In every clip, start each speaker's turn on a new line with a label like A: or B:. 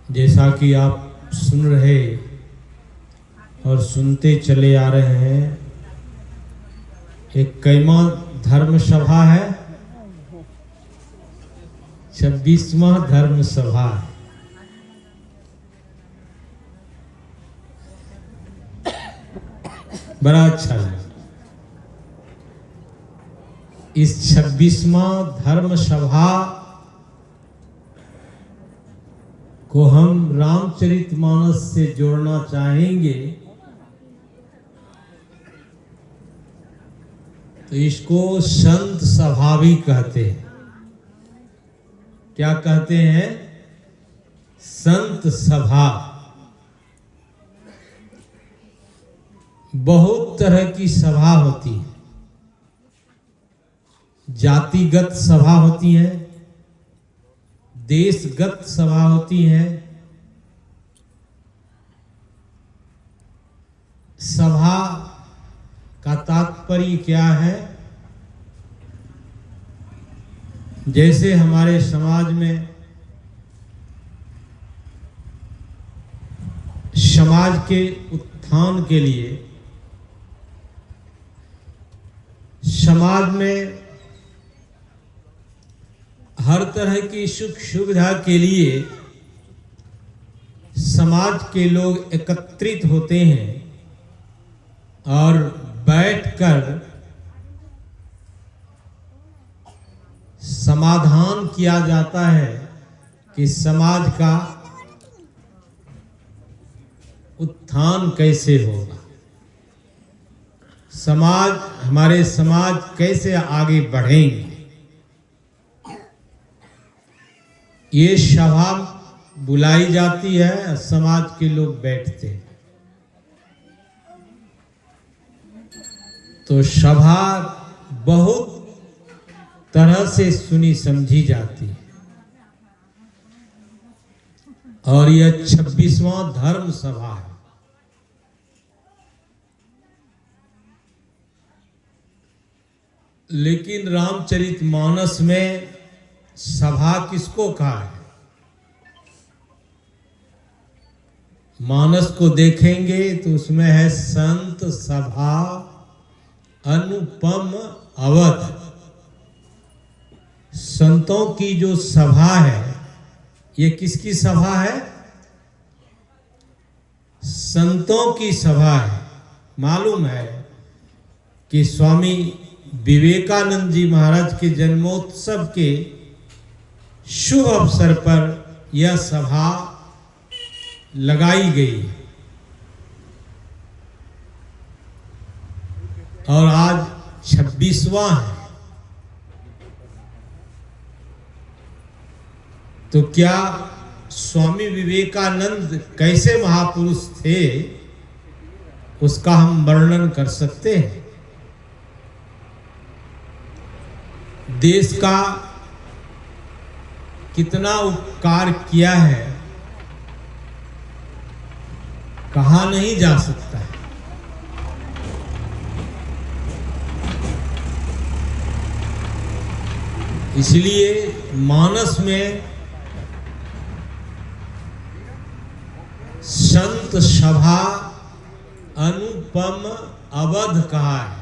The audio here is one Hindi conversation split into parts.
A: जैसा कि आप सुन रहे और सुनते चले आ रहे हैं, एक कैमा धर्म सभा है, 26वां धर्म सभा है। बड़ा अच्छा है। इस 26वां धर्म सभा को हम रामचरितमानस से जोड़ना चाहेंगे, तो इसको संत सभा भी कहते हैं। क्या कहते हैं? संत सभा। बहुत तरह की सभा होती है। जातिगत सभा होती है, देशगत सभा होती है। सभा का तात्पर्य क्या है? जैसे हमारे समाज में समाज के उत्थान के लिए, समाज में हर तरह की सुख सुविधा के लिए समाज के लोग एकत्रित होते हैं और बैठकर समाधान किया जाता है कि समाज का उत्थान कैसे होगा, हमारे समाज कैसे आगे बढ़ेंगे। ये सभा बुलाई जाती है, समाज के लोग बैठते हैं। तो सभा बहुत तरह से सुनी समझी जाती है, और यह 26वां धर्म सभा है। लेकिन रामचरितमानस में सभा किसको कहा है? मानस को देखेंगे तो उसमें है संत सभा अनुपम अवध। संतों की जो सभा है, ये किसकी सभा है? संतों की सभा है। मालूम है कि स्वामी विवेकानंद जी महाराज के जन्मोत्सव के शुभ अवसर पर यह सभा लगाई गई और आज 26वां है। तो क्या स्वामी विवेकानंद कैसे महापुरुष थे, उसका हम वर्णन कर सकते हैं। देश का कितना उपकार किया है, कहा नहीं जा सकता है। इसलिए मानस में संत सभा अनुपम अवध कहा है।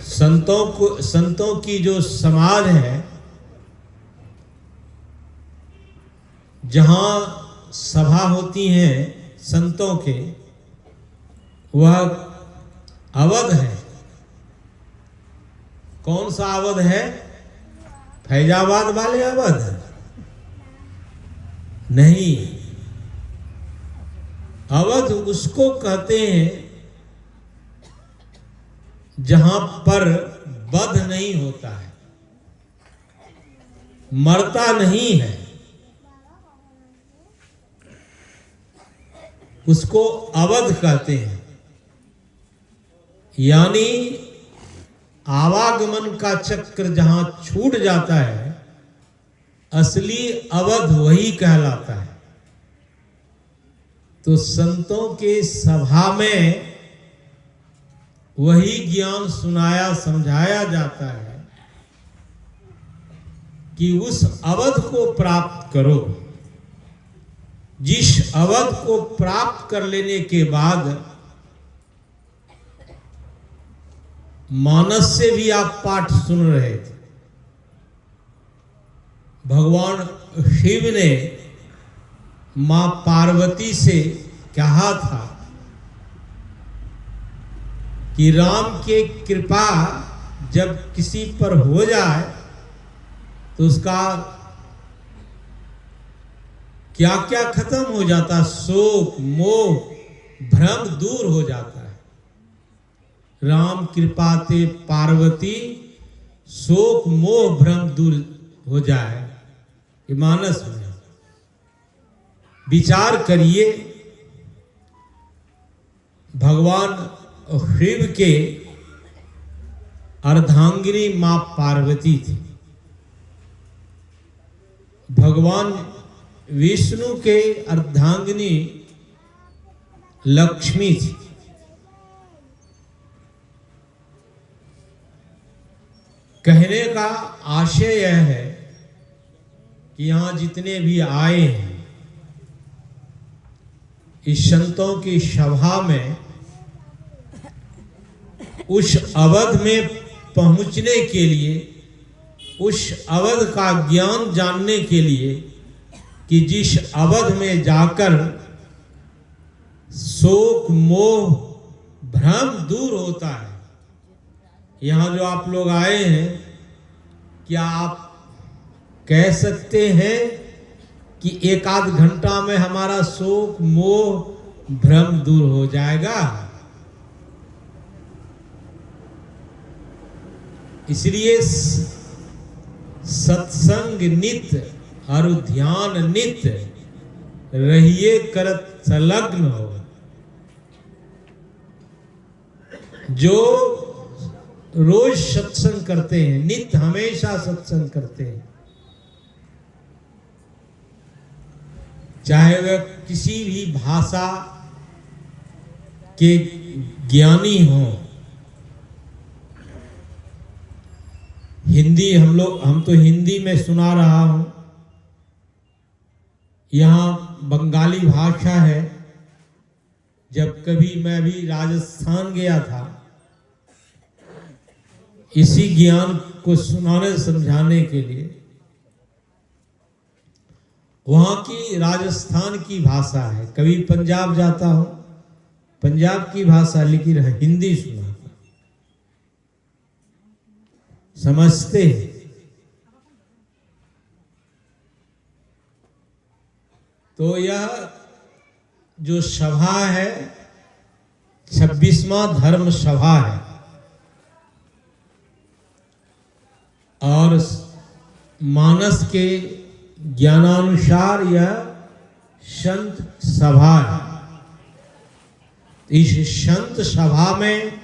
A: संतों की जो समाज है, जहां सभा होती हैं संतों के, वह अवध है। कौन सा अवध है? फैजाबाद वाले अवध नहीं। अवध उसको कहते हैं जहां पर वध नहीं होता है, मरता नहीं है, उसको अवध कहते हैं। यानी आवागमन का चक्र जहां छूट जाता है, असली अवध वही कहलाता है। तो संतों के सभा में वही ज्ञान सुनाया समझाया जाता है कि उस अवध को प्राप्त करो, जिस अवध को प्राप्त कर लेने के बाद मानस से भी आप पाठ सुन रहे थे। भगवान शिव ने मां पार्वती से कहा था कि राम के कृपा जब किसी पर हो जाए तो उसका क्या क्या खत्म हो जाता, शोक मोह भ्रम दूर हो जाता है। राम कृपा ते पार्वती शोक मोह भ्रम दूर हो जाए, ये मानस में विचार करिए। भगवान शिव के अर्धांगिनी मां पार्वती थी, भगवान विष्णु के अर्धांगिनी लक्ष्मी थी। कहने का आशय यह है कि यहां जितने भी आए हैं इस संतों की सभा में, उस अवध में पहुंचने के लिए, उस अवध का ज्ञान जानने के लिए कि जिस अवध में जाकर शोक मोह भ्रम दूर होता है। यहां जो आप लोग आए हैं, क्या आप कह सकते हैं कि एक आध घंटा में हमारा शोक मोह भ्रम दूर हो जाएगा? इसलिए सत्संग नित्य और ध्यान नित्य रहिए करत संलग्न हो। जो रोज सत्संग करते हैं, नित्य हमेशा सत्संग करते हैं, चाहे वह किसी भी भाषा के ज्ञानी हो। हिंदी हम तो हिंदी में सुना रहा हूं, यहाँ बंगाली भाषा है। जब कभी मैं भी राजस्थान गया था इसी ज्ञान को सुनाने समझाने के लिए, वहां की राजस्थान की भाषा है। कभी पंजाब जाता हूं, पंजाब की भाषा, लेकिन हिंदी सुना समझते हैं। तो यह जो सभा है 26वां धर्म सभा है और मानस के ज्ञानानुसार यह संत सभा है। इस संत सभा में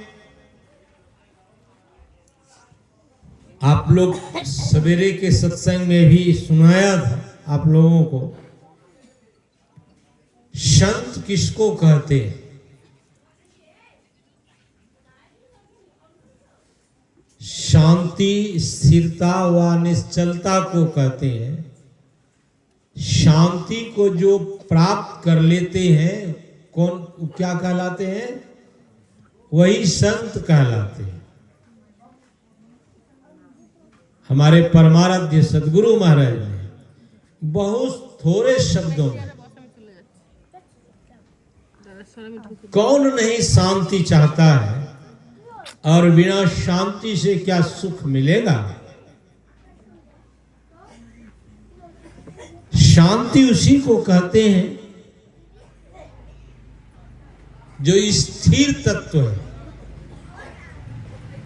A: आप लोग सवेरे के सत्संग में भी सुनाया था आप लोगों को, संत किसको कहते हैं? शांति स्थिरता व निश्चलता को कहते हैं। शांति को जो प्राप्त कर लेते हैं, कौन क्या कहलाते हैं? वही संत कहलाते हैं। हमारे परमाराध्य सदगुरु महाराज ने बहुत थोड़े शब्दों में, कौन नहीं शांति चाहता है और बिना शांति से क्या सुख मिलेगा? शांति उसी को कहते हैं जो स्थिर तत्व है,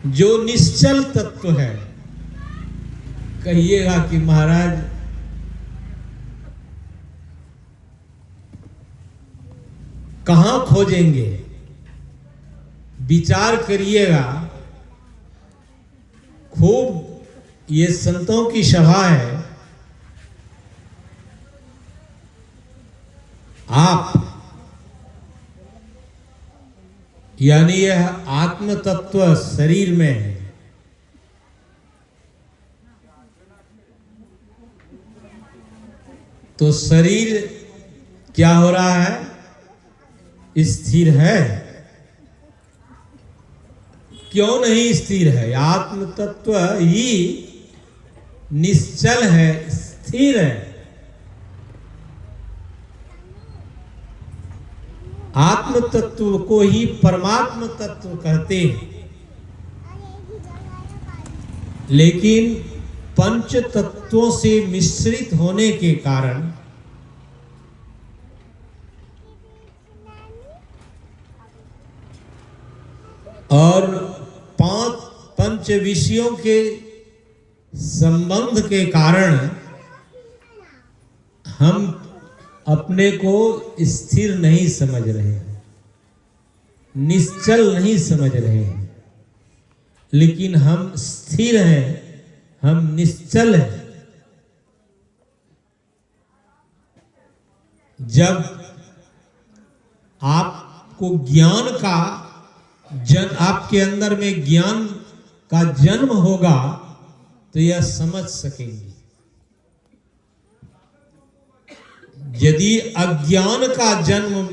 A: जो निश्चल तत्व है। कहिएगा कि महाराज कहां खोजेंगे? विचार करिएगा खूब। ये संतों की सभा है। आप यानी यह आत्म तत्व शरीर में है। तो शरीर क्या हो रहा है? स्थिर है। क्यों नहीं स्थिर है? आत्म तत्व ही निश्चल है, स्थिर है। आत्म तत्व को ही परमात्म तत्व कहते हैं। लेकिन पंच तत्वों से मिश्रित होने के कारण और पंच विषयों के संबंध के कारण हम अपने को स्थिर नहीं समझ रहे हैं, निश्चल नहीं समझ रहे हैं। लेकिन हम स्थिर हैं, हम निश्चल हैं। जब आपको ज्ञान का आपके अंदर में ज्ञान का जन्म होगा तो यह समझ सकेंगे। यदि अज्ञान का जन्म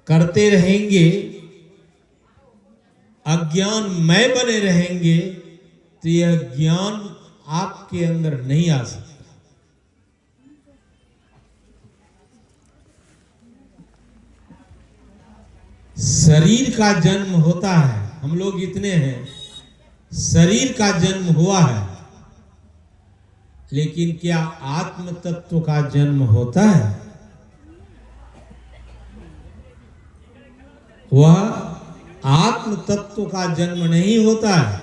A: करते रहेंगे, अज्ञानमय बने रहेंगे, तो यह ज्ञान आपके अंदर नहीं आ सकता। शरीर का जन्म होता है, हम लोग इतने हैं, शरीर का जन्म हुआ है, लेकिन क्या आत्म तत्व का जन्म होता है? वह आत्म तत्व का जन्म नहीं होता है,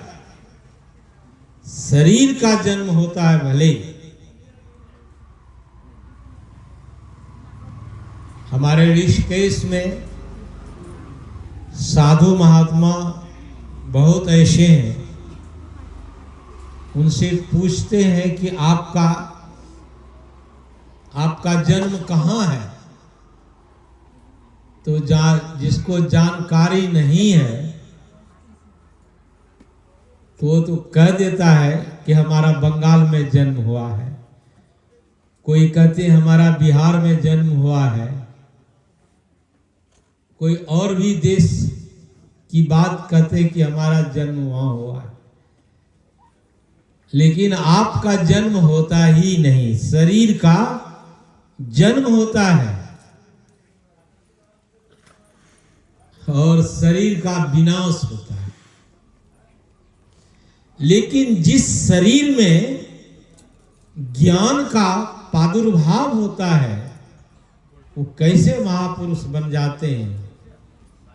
A: शरीर का जन्म होता है। भले हमारे ऋषिकेश में साधु महात्मा बहुत ऐसे हैं, उनसे पूछते हैं कि आपका जन्म कहाँ है? तो जिसको जानकारी नहीं है तो वो तो कह देता है कि हमारा बंगाल में जन्म हुआ है, कोई कहते हैं हमारा बिहार में जन्म हुआ है, कोई और भी देश की बात कहते कि हमारा जन्म वहां हुआ है। लेकिन आपका जन्म होता ही नहीं, शरीर का जन्म होता है और शरीर का विनाश होता है। लेकिन जिस शरीर में ज्ञान का प्रादुर्भाव होता है वो कैसे महापुरुष बन जाते हैं?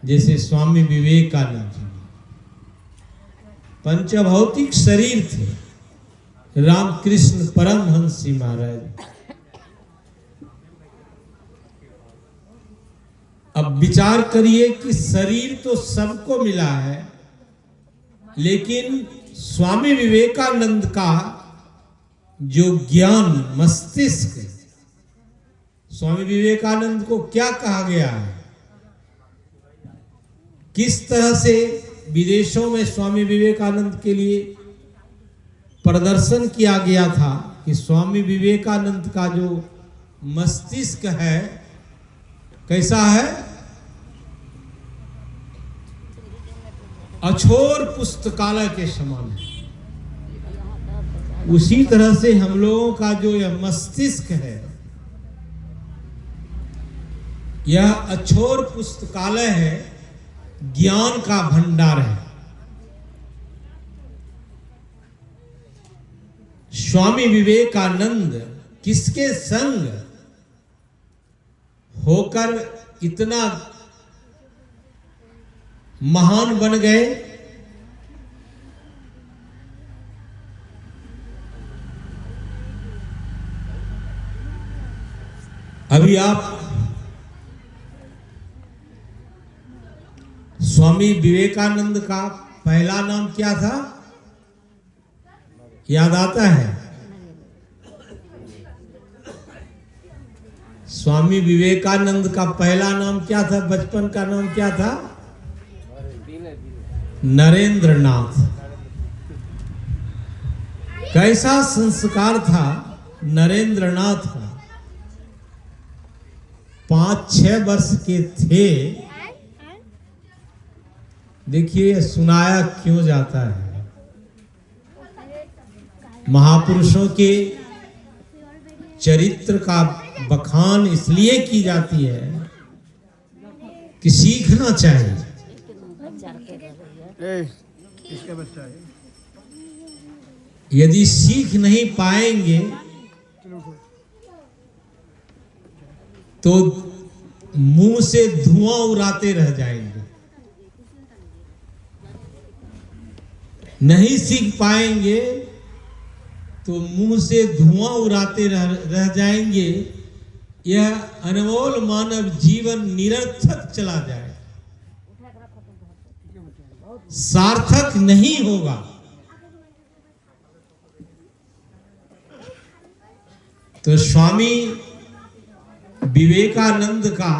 A: जैसे स्वामी विवेकानंद जी, पंचभौतिक शरीर थे, रामकृष्ण परमहंस जी महाराज। अब विचार करिए कि शरीर तो सबको मिला है, लेकिन स्वामी विवेकानंद का जो ज्ञान मस्तिष्क, स्वामी विवेकानंद को क्या कहा गया है? किस तरह से विदेशों में स्वामी विवेकानंद के लिए प्रदर्शन किया गया था कि स्वामी विवेकानंद का जो मस्तिष्क है कैसा है? अछोर पुस्तकालय के समान है। उसी तरह से हम लोगों का जो यह मस्तिष्क है, यह अछोर पुस्तकालय है, ज्ञान का भंडार है। स्वामी विवेकानंद किसके संग होकर इतना महान बन गए? अभी आप स्वामी विवेकानंद का पहला नाम क्या था? याद आता है? स्वामी विवेकानंद का पहला नाम क्या था? बचपन का नाम क्या था? नरेंद्र नाथ। कैसा संस्कार था नरेंद्र नाथ का? 5-6 वर्ष के थे। देखिए सुनाया क्यों जाता है, महापुरुषों के चरित्र का बखान इसलिए की जाती है कि सीखना चाहिए। यदि सीख नहीं पाएंगे तो मुंह से धुआं उड़ाते रह जाएंगे। नहीं सीख पाएंगे तो मुंह से धुआं उड़ाते रह जाएंगे। यह अनमोल मानव जीवन निरर्थक चला जाए, सार्थक नहीं होगा। तो स्वामी विवेकानंद का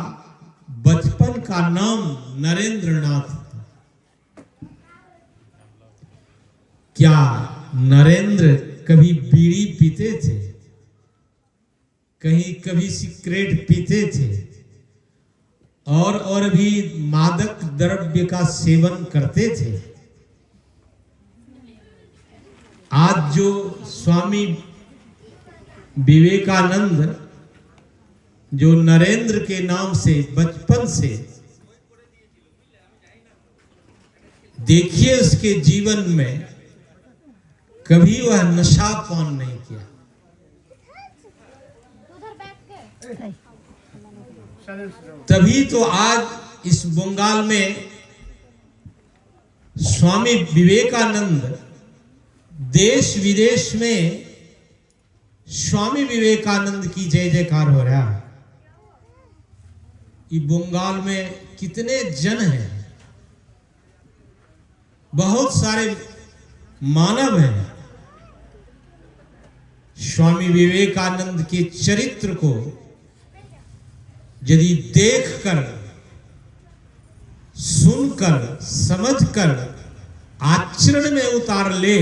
A: बचपन का नाम नरेंद्रनाथ था। क्या नरेंद्र कभी बीड़ी पीते थे? कभी सिगरेट पीते थे और भी मादक द्रव्य का सेवन करते थे? आज जो स्वामी विवेकानंद जो नरेंद्र के नाम से बचपन से, देखिए उसके जीवन में कभी वह नशा पान नहीं किया। तभी तो आज इस बंगाल में स्वामी विवेकानंद देश विदेश में स्वामी विवेकानंद की जय जयकार हो रहा है। ये बंगाल में कितने जन हैं, बहुत सारे मानव हैं। स्वामी विवेकानंद के चरित्र को यदि देखकर, सुनकर, समझकर आचरण में उतार ले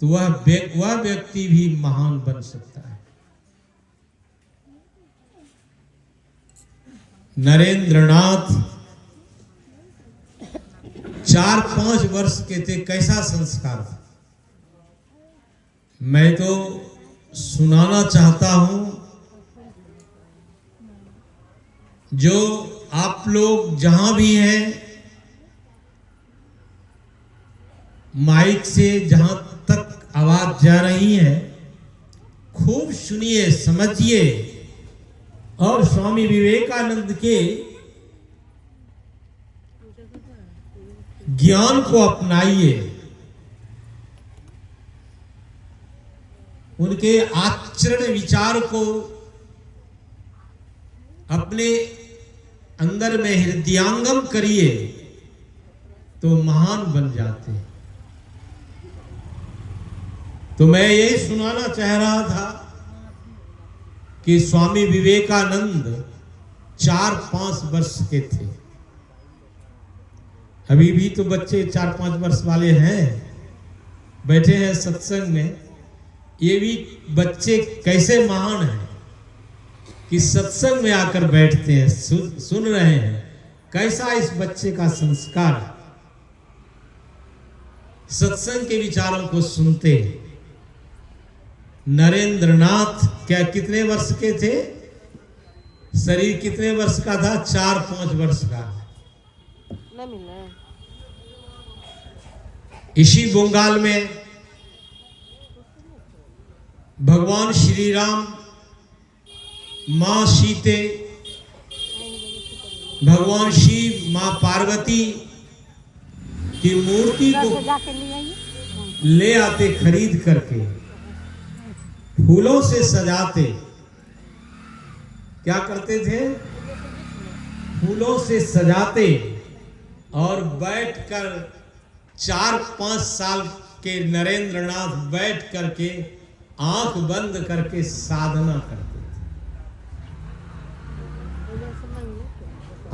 A: तो वह व्यक्ति भी महान बन सकता है। नरेंद्रनाथ 4-5 वर्ष के थे। कैसा संस्कार था, मैं तो सुनाना चाहता हूं। जो आप लोग जहां भी हैं, माइक से जहां तक आवाज जा रही है, खूब सुनिए, समझिए और स्वामी विवेकानंद के ज्ञान को अपनाइए। उनके आचरण विचार को अपने अंदर में हृदयांगम करिए तो महान बन जाते हैं। तो मैं यही सुनाना चाह रहा था कि स्वामी विवेकानंद 4-5 वर्ष के थे। अभी भी तो बच्चे 4-5 वर्ष वाले हैं, बैठे हैं सत्संग में। ये भी बच्चे कैसे महान हैं कि सत्संग में आकर बैठते हैं, सुन रहे हैं। कैसा इस बच्चे का संस्कार, सत्संग के विचारों को सुनते हैं। नरेंद्रनाथ क्या कितने वर्ष के थे? शरीर कितने वर्ष का था? 4-5 वर्ष का। इसी बंगाल में भगवान श्री राम, मां सीते, भगवान शिव, मां पार्वती की मूर्ति को ले आते खरीद करके, फूलों से सजाते। क्या करते थे? फूलों से सजाते और बैठकर 4-5 साल के नरेंद्रनाथ बैठ करके आंख बंद करके साधना करते थे।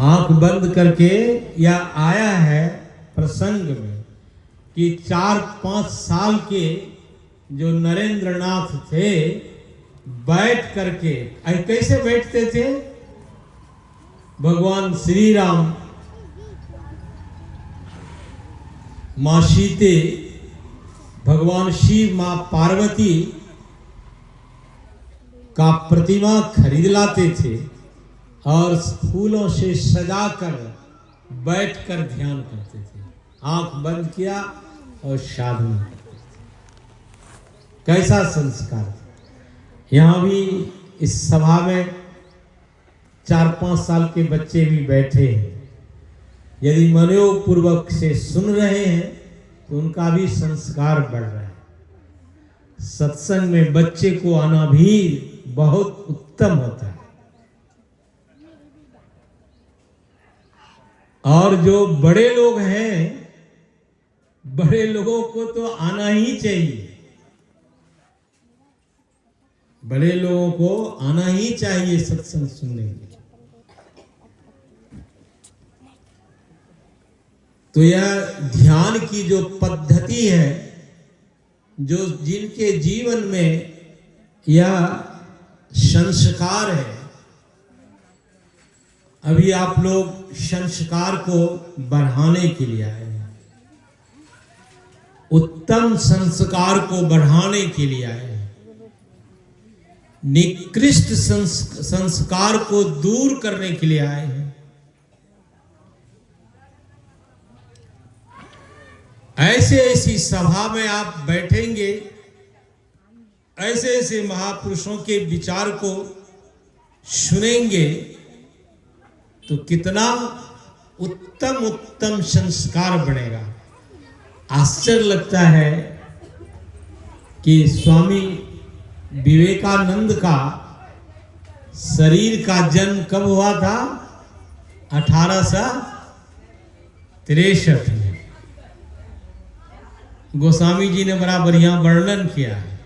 A: आंख बंद करके, यह आया है प्रसंग में कि 4-5 साल के जो नरेंद्रनाथ थे बैठ करके कैसे बैठते थे? भगवान श्री राम, मां सीते, भगवान शिव, मां पार्वती का प्रतिमा खरीद लाते थे और फूलों से सजाकर बैठकर ध्यान करते थे। आंख बंद किया और साधना करते थे। कैसा संस्कार! यहाँ भी इस सभा में 4-5 साल के बच्चे भी बैठे हैं। यदि मनोयोग पूर्वक से सुन रहे हैं तो उनका भी संस्कार बढ़ रहा है। सत्संग में बच्चे को आना भी बहुत उत्तम होता है। और जो बड़े लोग हैं, बड़े लोगों को तो आना ही चाहिए। बड़े लोगों को आना ही चाहिए सत्संग सुनने के लिए। तो यह ध्यान की जो पद्धति है, जो जिनके जीवन में यह संस्कार है, अभी आप लोग संस्कार को बढ़ाने के लिए आए हैं, उत्तम संस्कार को बढ़ाने के लिए आए हैं, निकृष्ट संस्कार को दूर करने के लिए आए हैं। ऐसे ऐसी सभा में आप बैठेंगे, ऐसे ऐसे महापुरुषों के विचार को सुनेंगे तो कितना उत्तम उत्तम संस्कार बनेगा। आश्चर्य लगता है कि स्वामी विवेकानंद का शरीर का जन्म कब हुआ था? 1863 में। गोस्वामी जी ने बड़ा बढ़िया वर्णन किया है।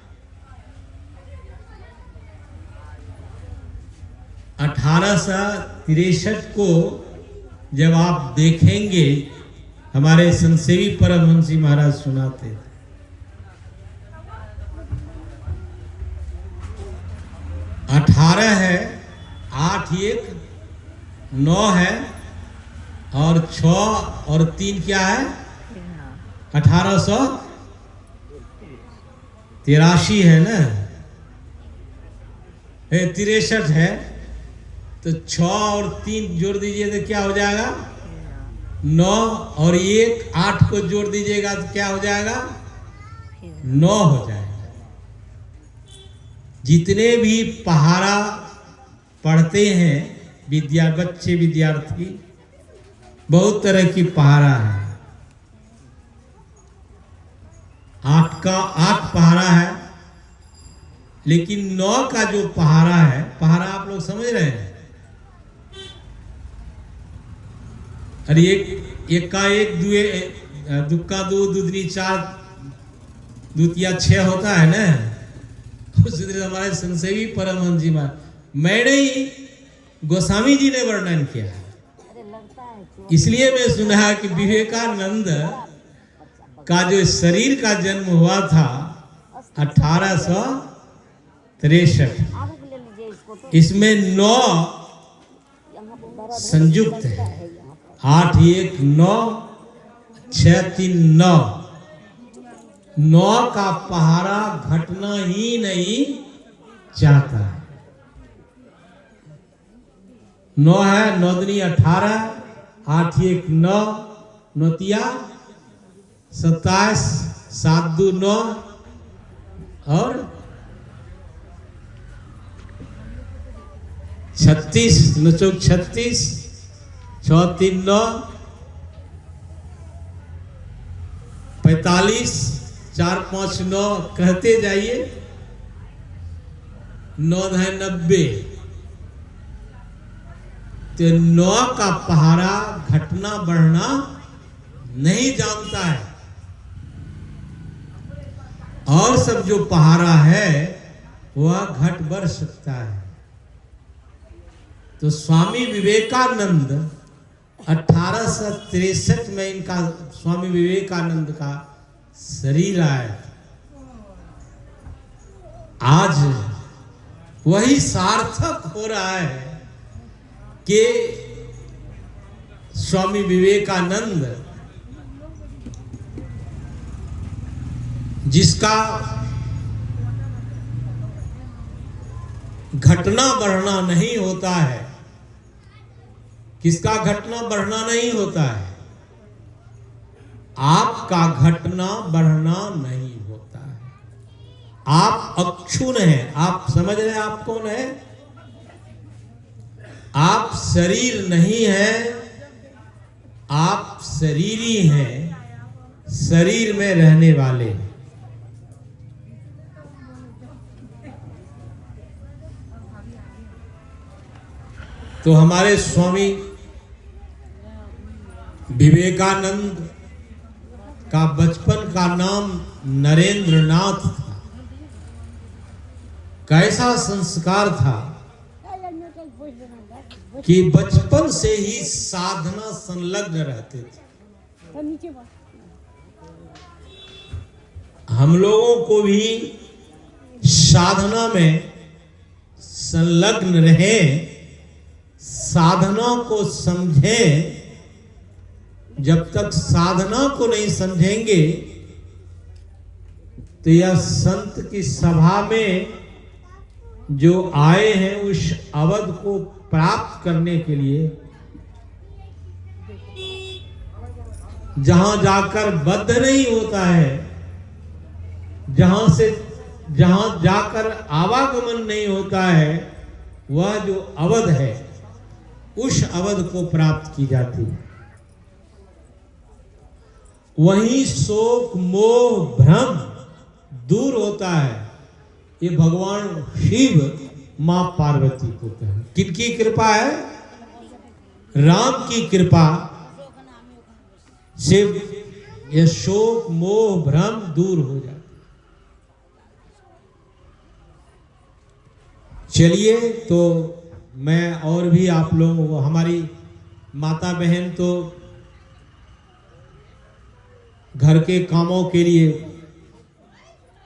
A: 1863 को जब आप देखेंगे, हमारे संसेवी परमहंस जी महाराज सुनाते थे, 18 है, 8 1 9 है और 6 और 3 क्या है? 1883 है ना? 63 है, तो 6 और 3 जोड़ दीजिए तो क्या हो जाएगा? 9 और 1 8 को जोड़ दीजिएगा तो क्या हो जाएगा? 9 हो जाएगा। जितने भी पहाड़ा पढ़ते हैं बच्चे विद्यार्थी, बहुत तरह की पहाड़ा है। 8 पहाड़ा है, लेकिन 9 का जो पहाड़ा है, पहाड़ा आप लोग समझ रहे हैं? अरे एक का 1 दुए दुक्का 2 दूधनी 4 दूतिया 6 होता है ना। उसी तरह हमारे संसेवी परमहंस जी महाराज, मैंने ही गोस्वामी जी ने वर्णन किया है। इसलिए मैं सुना कि विवेकानंद का जो शरीर का जन्म हुआ था 1863, इसमें 9 संयुक्त है। 8 1 9 6 3 9। 9 का पहाड़ा घटना ही नहीं चाहता है। 9 है, 9 दूनी 18, 8 1 9, 9 तिया 27, 7 2 9 और 36, 9 चौक 36, 6 3 9, 45, 4 5 9 कहते जाइए, 9 है 90। तो 9 का पहाड़ा घटना बढ़ना नहीं जानता है, और सब जो पहाड़ा है वह घट बढ़ सकता है। तो स्वामी विवेकानंद 1863 में इनका, स्वामी विवेकानंद का शरीर आया। आज वही सार्थक हो रहा है कि स्वामी विवेकानंद जिसका घटना बढ़ना नहीं होता है, किसका घटना बढ़ना नहीं होता है? आपका घटना बढ़ना नहीं होता है। आप अक्षुण हैं। आप समझ रहे हैं आप कौन है? आप शरीर नहीं है, आप शरीरी हैं, शरीर में रहने वाले। तो हमारे स्वामी विवेकानंद का बचपन का नाम नरेंद्र नाथ था। कैसा संस्कार था कि बचपन से ही साधना संलग्न रहते थे। हम लोगों को भी साधना में संलग्न रहें, साधना को समझें। जब तक साधना को नहीं समझेंगे तो यह संत की सभा में जो आए हैं उस अवध को प्राप्त करने के लिए, जहां जाकर बद्ध नहीं होता है, जहां जाकर आवागमन नहीं होता है, वह जो अवध है उस अवध को प्राप्त की जाती है। वहीं शोक मोह भ्रम दूर होता है। ये भगवान शिव मां पार्वती को कहें। किनकी कृपा है? राम की कृपा से ये शोक मोह भ्रम दूर हो जाता। चलिए, तो मैं और भी आप लोगों को, हमारी माता बहन तो घर के कामों के लिए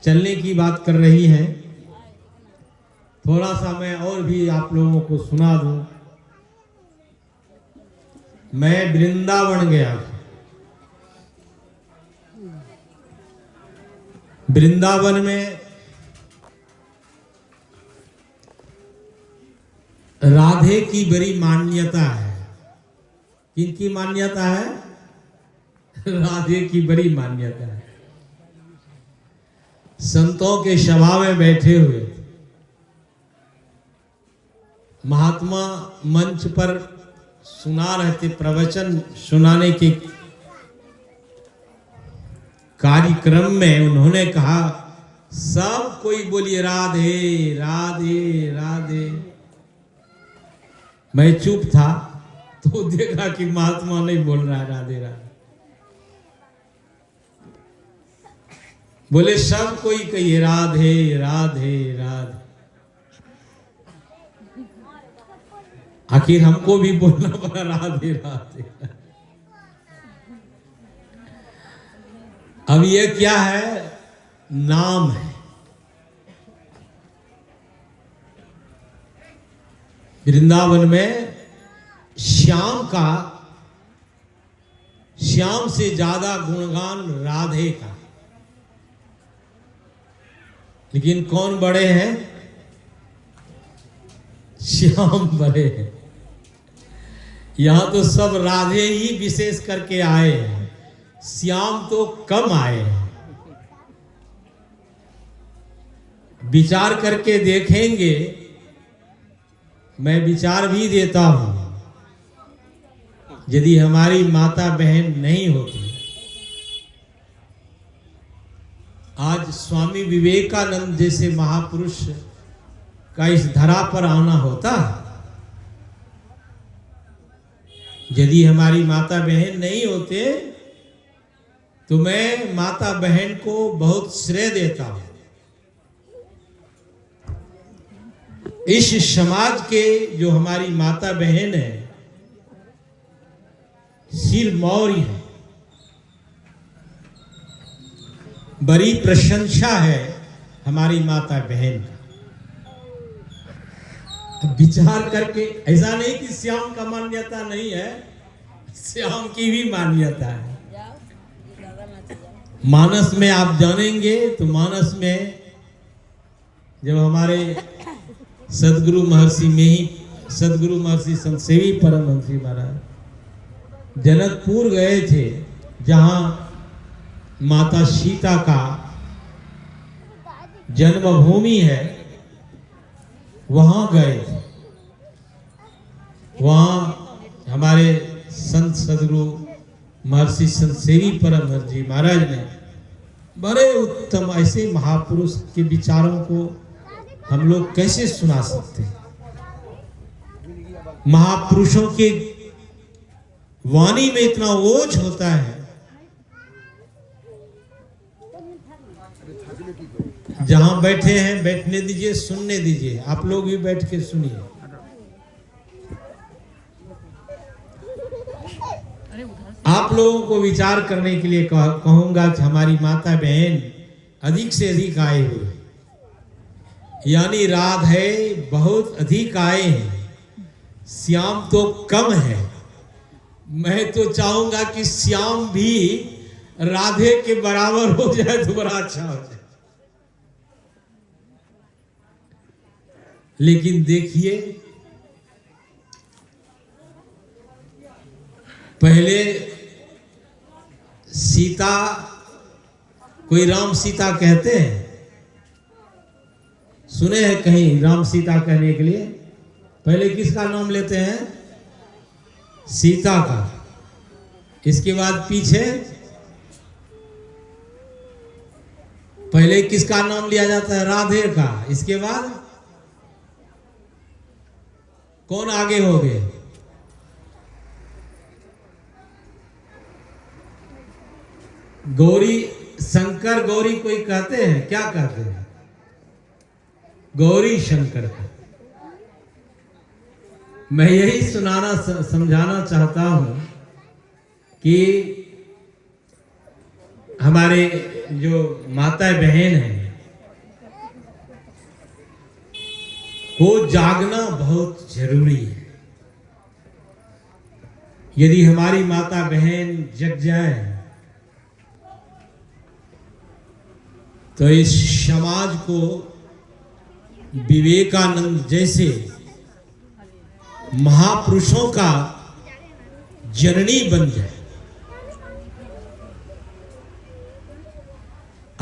A: चलने की बात कर रही हैं। थोड़ा सा मैं और भी आप लोगों को सुना दूं। मैं वृंदावन गया। वृंदावन में राधे की बड़ी मान्यता है। किनकी मान्यता है? राधे की बड़ी मान्यता है। संतों के सभा में बैठे हुए महात्मा मंच पर सुना रहे थे, प्रवचन सुनाने के कार्यक्रम में उन्होंने कहा, सब कोई बोलिए राधे राधे राधे। मैं चुप था तो देखा कि महात्मा नहीं बोल रहा है राधे राधे। बोले सब कोई कहिए राधे राधे राधे। आखिर हमको भी बोलना पड़ा राधे राधे। अब ये क्या है? नाम है। वृंदावन में श्याम से ज्यादा गुणगान राधे का। लेकिन कौन बड़े हैं? श्याम बड़े हैं। यहां तो सब राधे ही विशेष करके आए हैं, श्याम तो कम आए हैं। विचार करके देखेंगे, मैं विचार भी देता हूं, यदि हमारी माता बहन नहीं होती, आज स्वामी विवेकानंद जैसे महापुरुष का इस धरा पर आना होता। यदि हमारी माता बहन नहीं होते तो मैं माता बहन को बहुत श्रेय देता हूं। इस समाज के जो हमारी माता बहन है, सिर मौर्य है, बड़ी प्रशंसा है हमारी माता बहन का। विचार करके, ऐसा नहीं कि श्याम का मान्यता नहीं है, श्याम की भी मान्यता है। मानस में आप जानेंगे तो मानस में जब हमारे सदगुरु महर्षि संत सेवी परमहंसी महाराज जनकपुर गए थे, जहां माता सीता का जन्मभूमि है, वहां गए थे। वहां हमारे संत सदगुरु महर्षि संत सेवी परमहंस महाराज ने बड़े उत्तम, ऐसे महापुरुष के विचारों को हम लोग कैसे सुना सकते हैं। महापुरुषों के वाणी में इतना ओज होता है, जहां बैठे हैं बैठने दीजिए, सुनने दीजिए, आप लोग भी बैठ के सुनिए। आप लोगों को विचार करने के लिए कहूंगा कि हमारी माता बहन अधिक से अधिक आए हुए, यानी राधे बहुत अधिक आए हैं, श्याम तो कम है। मैं तो चाहूंगा कि श्याम भी राधे के बराबर हो जाए तो बड़ा अच्छा हो जाए। लेकिन देखिए, पहले सीता, कोई राम सीता कहते हैं, सुने हैं कहीं राम सीता कहने के लिए? पहले किसका नाम लेते हैं? सीता का। इसके बाद पीछे पहले किसका नाम लिया जाता है? राधे का। इसके बाद कौन आगे हो गए? गौरी, शंकर गौरी कोई कहते हैं, क्या कहते हैं? गौरी शंकर का। मैं यही समझाना चाहता हूं कि हमारे जो माता बहन हैं को जागना बहुत जरूरी है। यदि हमारी माता बहन जग जाए तो इस समाज को विवेकानंद जैसे महापुरुषों का जननी बन जाए।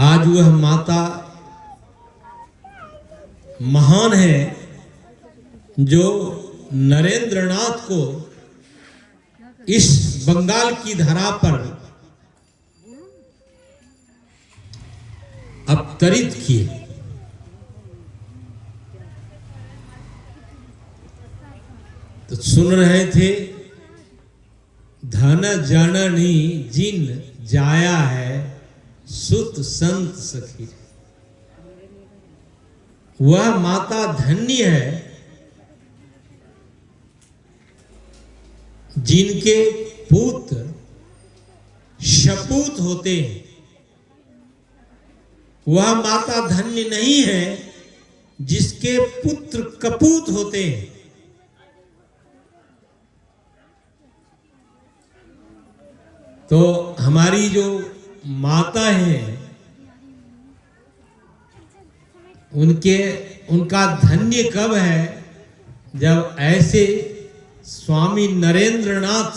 A: आज वह माता महान है जो नरेंद्रनाथ को इस बंगाल की धरा पर अवतरित किए। तो सुन रहे थे, धन जननी जिन जाया है सुत संत सखी। वह माता धन्य है जिनके पुत्र शपूत होते हैं। वह माता धन्य नहीं है जिसके पुत्र कपूत होते हैं। तो हमारी जो माता है उनका धन्य कब है? जब ऐसे स्वामी नरेंद्रनाथ,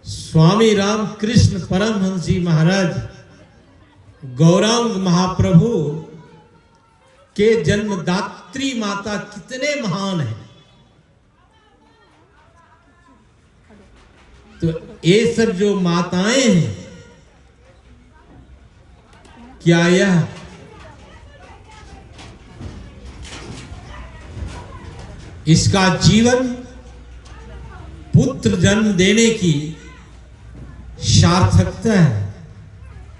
A: स्वामी रामकृष्ण परमहंसी महाराज, गौरांग महाप्रभु के जन्मदात्री माता कितने महान हैं। तो ये सब जो माताएं हैं, क्या यह इसका जीवन पुत्र जन्म देने की सार्थकता है?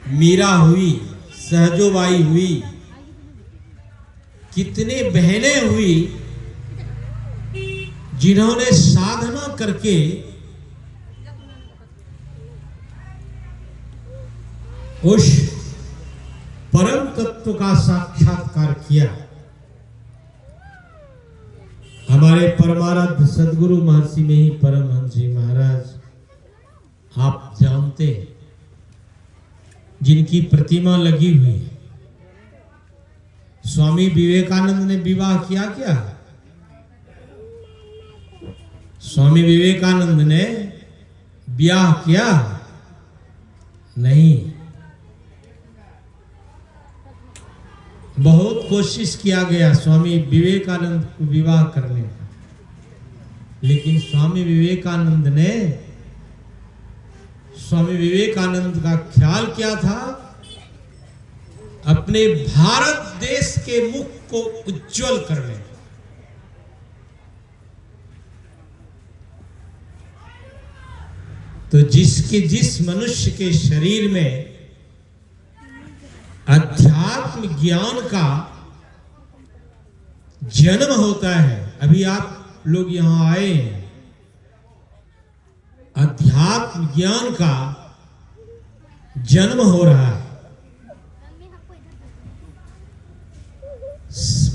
A: मीरा हुई, सहजोबाई हुई, कितने बहनें हुई जिन्होंने साधना करके उस परम तत्व का साक्षात्कार किया। हमारे परमाराध्य सदगुरु महर्षि में ही परमहंस जी महाराज, आप जानते हैं, जिनकी प्रतिमा लगी हुई है। स्वामी विवेकानंद ने विवाह किया क्या? स्वामी विवेकानंद ने ब्याह किया नहीं। बहुत कोशिश किया गया स्वामी विवेकानंद को विवाह करने का, लेकिन स्वामी विवेकानंद का ख्याल क्या था? अपने भारत देश के मुख को उज्जवल करने। तो जिस मनुष्य के शरीर में अध्यात्म ज्ञान का जन्म होता है, अभी आप लोग यहां आए हैं, अध्यात्म ज्ञान का जन्म हो रहा है।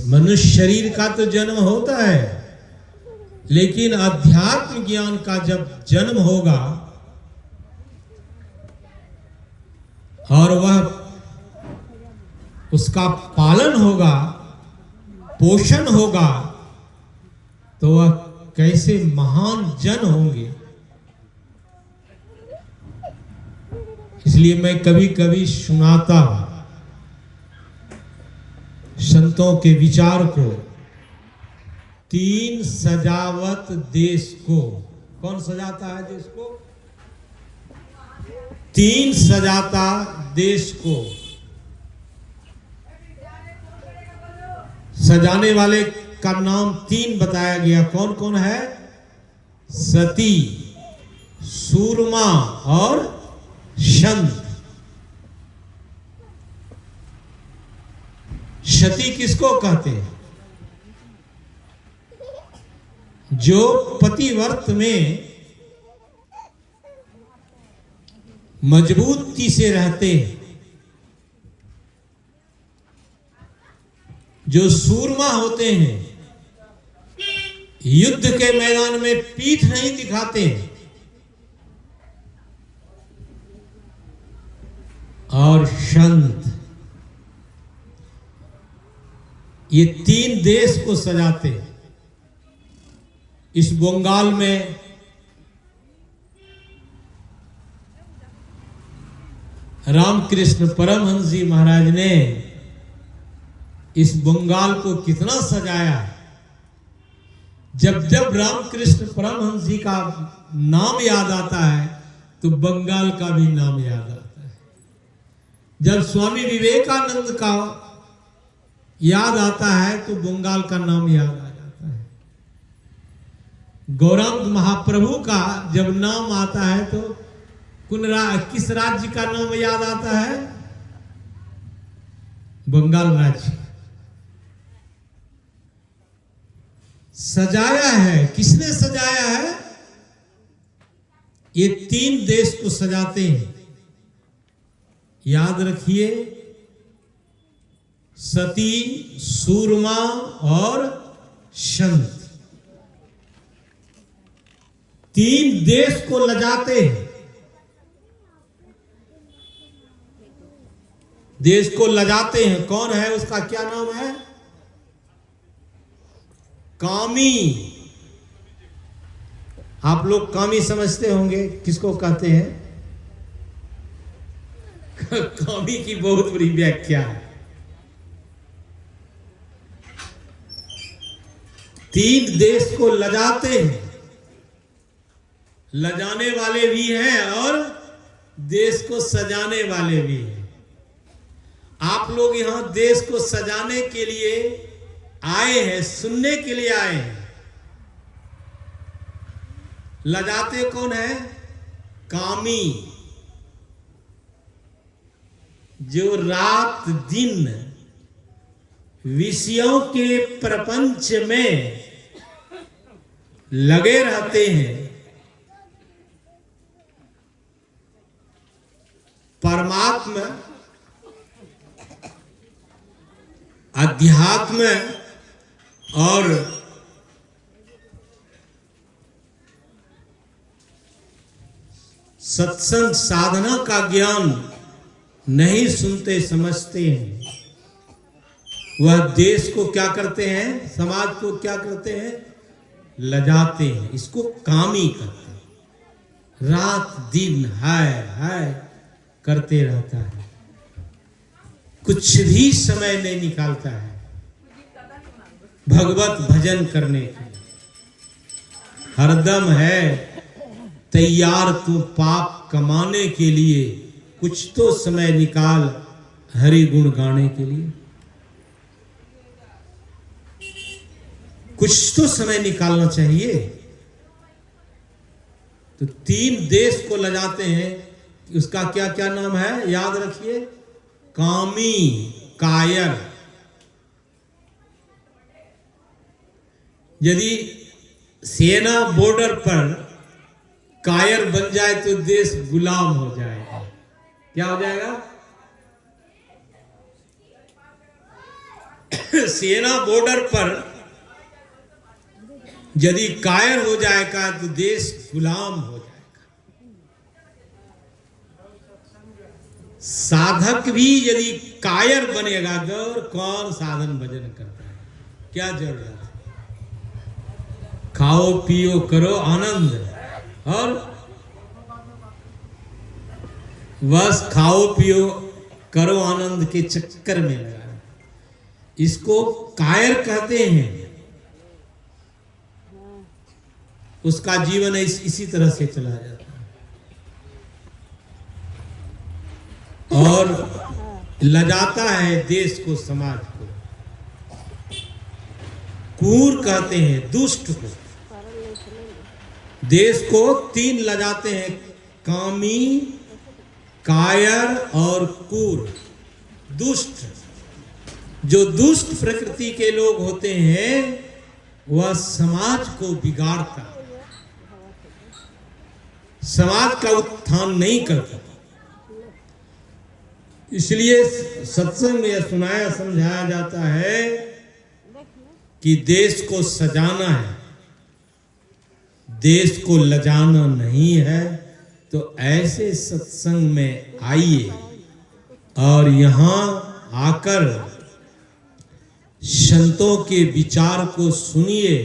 A: मनुष्य शरीर का तो जन्म होता है, लेकिन अध्यात्म ज्ञान का जब जन्म होगा और वह उसका पालन होगा, पोषण होगा, तो वह कैसे महान जन होंगे। इसलिए मैं कभी कभी सुनाता हूं संतों के विचार को। 3 सजावट देश को, कौन सजाता है देश को? 3 सजाता देश को। सजाने वाले का नाम 3 बताया गया। कौन कौन है? सती, सूरमा और संत। सती किसको कहते हैं? जो पतिव्रत में मजबूती से रहते हैं, जो सूरमा होते हैं, युद्ध के मैदान में पीठ नहीं दिखाते हैं, और संत, ये 3 देश को सजाते हैं। इस बंगाल में रामकृष्ण परमहंस जी महाराज ने इस बंगाल को कितना सजाया। जब जब रामकृष्ण परमहंस जी का नाम याद आता है तो बंगाल का भी नाम याद आता है। जब स्वामी विवेकानंद का याद आता है तो बंगाल का नाम याद आ जाता है। गौरांग महाप्रभु का जब नाम आता है तो किस राज्य का नाम याद आता है? बंगाल राज्य। सजाया है, किसने सजाया है? ये 3 देश को सजाते हैं। याद रखिए, सती, सूरमा और संत, 3 देश को लजाते हैं। देश को लजाते हैं। कौन है? उसका क्या नाम है? कामी। आप लोग कामी समझते होंगे, किसको कहते हैं? कामी की बहुत बड़ी व्याख्या है। 3 देश को लजाते हैं। लजाने वाले भी हैं और देश को सजाने वाले भी हैं। आप लोग यहां देश को सजाने के लिए आए हैं, सुनने के लिए आए हैं। लजाते कौन है? कामी, जो रात दिन विषयों के प्रपंच में लगे रहते हैं। परमात्मा, अध्यात्म और सत्संग साधना का ज्ञान नहीं सुनते समझते हैं, वह देश को क्या करते हैं, समाज को क्या करते हैं, लजाते हैं, इसको कामी करते हैं, रात दिन हाय हाय करते रहता है, कुछ भी समय नहीं निकालता है भगवत भजन करने के लिए। हरदम है तैयार तू पाप कमाने के लिए, कुछ तो समय निकाल हरि गुण गाने के लिए, कुछ तो समय निकालना चाहिए। तो 3 देश को लजाते हैं, उसका क्या क्या नाम है याद रखिए, कामी, कायर। यदि सेना बॉर्डर पर कायर बन जाए तो देश गुलाम हो जाएगा। क्या हो जाएगा? सेना बॉर्डर पर यदि कायर हो जाएगा तो देश गुलाम हो जाएगा। साधक भी यदि कायर बनेगा तो कौन साधन भजन करता है, क्या जरूरत है? खाओ पियो करो आनंद, और बस खाओ पियो करो आनंद के चक्कर में लगा, इसको कायर कहते हैं। उसका जीवन इसी तरह से चला जाता है और लजाता है देश को, समाज को। कूर कहते हैं दुष्ट को। देश को 3 लजाते हैं, कामी, कायर और कूर, दुष्ट। जो दुष्ट प्रकृति के लोग होते हैं वह समाज को बिगाड़ता, समाज का उत्थान नहीं करता। इसलिए सत्संग में यह सुनाया समझाया जाता है कि देश को सजाना है, देश को लजाना नहीं है। तो ऐसे सत्संग में आइए और यहाँ आकर संतों के विचार को सुनिए,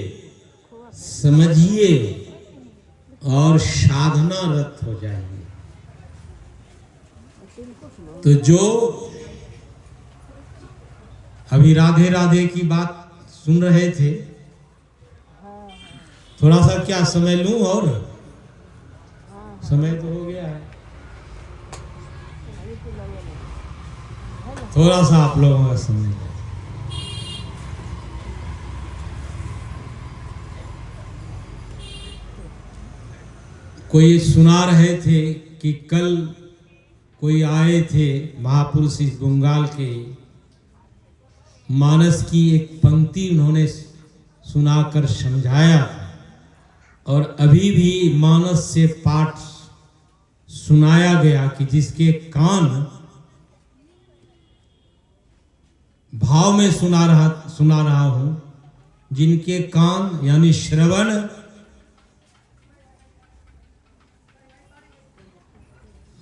A: समझिए और साधना रत हो जाएंगे। तो जो अभी राधे राधे की बात सुन रहे थे, थोड़ा सा क्या समय लूं? और समय तो हो गया है, थोड़ा सा आप लोगों का समय। कोई सुना रहे थे कि कल कोई आए थे महापुरुष इस बंगाल के, मानस की एक पंक्ति उन्होंने सुनाकर समझाया, और अभी भी मानस से पाठ सुनाया गया कि जिसके कान भाव में सुना रहा हूं, जिनके कान यानी श्रवण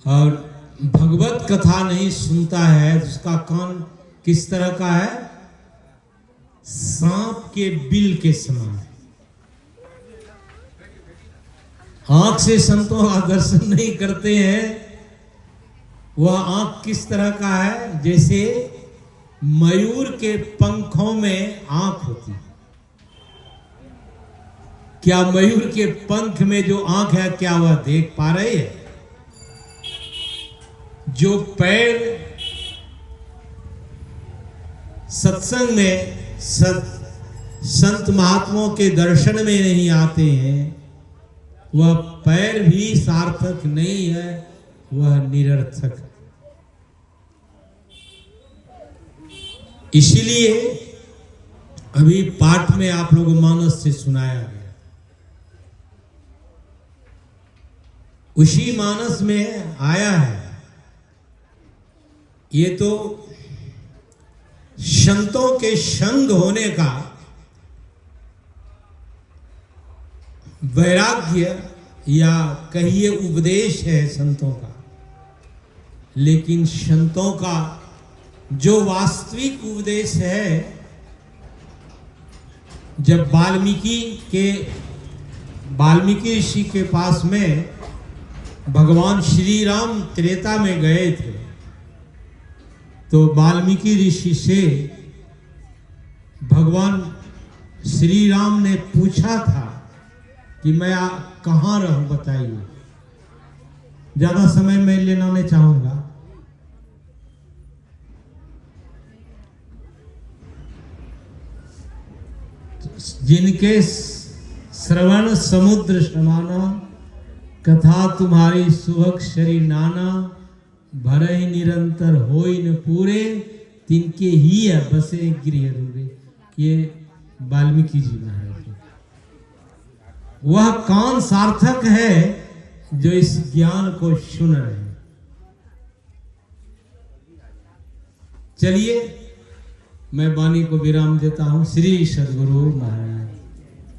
A: और भगवत कथा नहीं सुनता है, उसका कान किस तरह का है? सांप के बिल के समान। आंख से संतों का दर्शन नहीं करते हैं, वह आंख किस तरह का है? जैसे मयूर के पंखों में आंख होती है। क्या मयूर के पंख में जो आंख है, क्या वह देख पा रही है? जो पैर सत्संग में संत महात्माओं के दर्शन में नहीं आते हैं, वह पैर भी सार्थक नहीं है, वह निरर्थक है। इसीलिए अभी पाठ में आप लोगों मानस से सुनाया गया, उसी मानस में आया है। ये तो संतों के संग होने का वैराग्य या कहिए उपदेश है संतों का, लेकिन संतों का जो वास्तविक उपदेश है, जब वाल्मीकि ऋषि के पास में भगवान श्री राम त्रेता में गए थे, तो वाल्मीकि ऋषि से भगवान श्री राम ने पूछा था कि मैं कहाँ रहूं, बताइए। ज्यादा समय मैं लेना नहीं चाहूंगा। जिनके श्रवण समुद्र समाना, कथा तुम्हारी सुअक्षरी नाना, भरई निरंतर होई न पूरे, तिनके ही बसे गृह रूरे। ये वाल्मीकि जी महाराज। वह कान सार्थक है जो इस ज्ञान को सुन रहे हैं। चलिए मैं वाणी को विराम देता हूं। श्री सद्गुरु महाराज।